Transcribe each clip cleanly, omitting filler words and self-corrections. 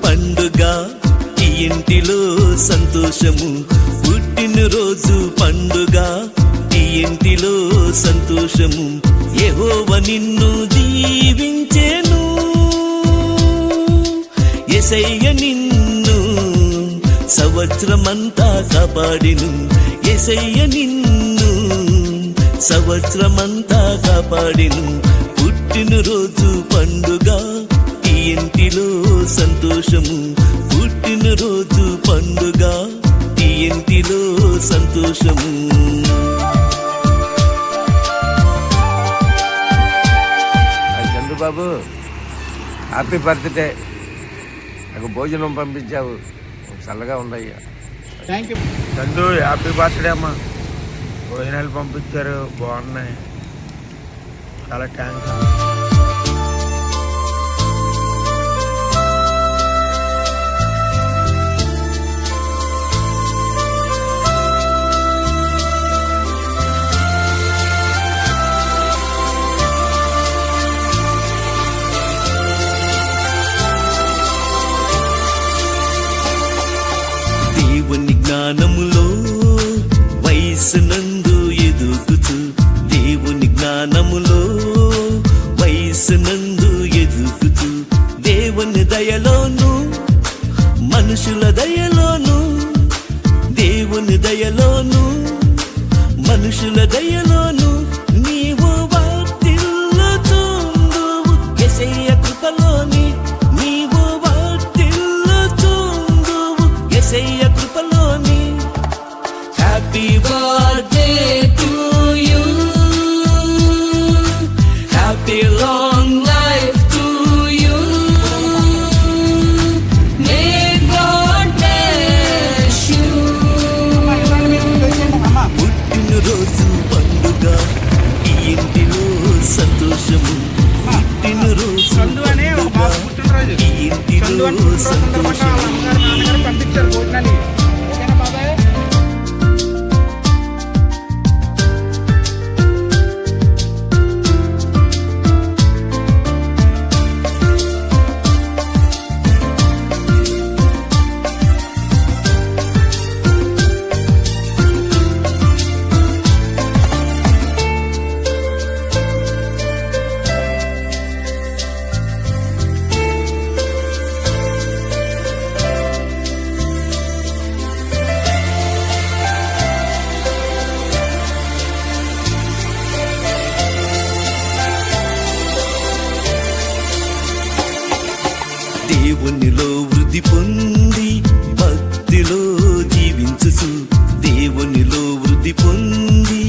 పండుగ, ఈ ఇంటిలో సంతోషము. పుట్టినరోజు పండుగ, ఈ ఇంటిలో సంతోషము. యెహోవా నిన్ను దీవించెను, యేసయ్య నిన్ను సంవత్సరమంతా కాపాడిను. యేసయ్య నిన్ను సంవత్సరమంతా కాపాడిను. పుట్టినరోజు పండుగ, ఈ ఇంటిలో సంతోషము. పుట్టినరోజు పండుగ, ఈ ఇంటిలో సంతోషము. Chandrababu, happy birthday. నాకు భోజనం పంపించావు, చల్లగా ఉందయ్యా. Thank you Chandu, happy birthday అమ్మా. భోజనాలు పంపించారు, బాగున్నాయి, చాలా థ్యాంక్స్. దేవుని జ్ఞానములో వయసునందు ఎదుగుతూ, దేవుని జ్ఞానములో వయసునందు ఎదుగుతూ, దేవుని దయలోను మనుషుల దయలోను, దేవుని దయలోను మనుషుల దయలోను నీవు వర్ధిల్లుచుందువు. యేసయ్య కృపలోని నీవు వర్ధిల్లుచుందువు. యేసయ్య కృపలోని. Happy birthday to you, happy long life to you. May God bless you. పుట్టినరోజు పండుగ, ఈ ఇంటిలో సంతోషము. పుట్టినరోజు పండుగ, ఈ ఇంటిలో సంతోషము. పంపించారు భోజనాన్ని. ఓకేనా బాబాయ్? దేవునిలో వృద్ధి పొంది భక్తిలో జీవించుచు, దేవునిలో వృద్ధి పొంది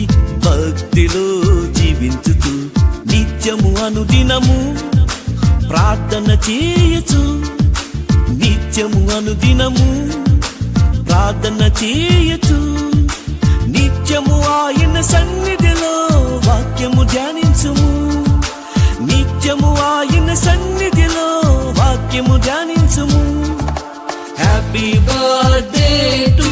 భక్తిలో జీవించుచు, నిత్యము అనుదినము ప్రార్థన చేయచు, నిత్యము అనుదినము ప్రార్థన చేయచు, నిత్యము ఆయన సన్నిధిలో వాక్యము ధ్యానించుము, నిత్యము ఆయన సన్నిధిలో వాక్యము ధ్యానించుము. Happy birthday to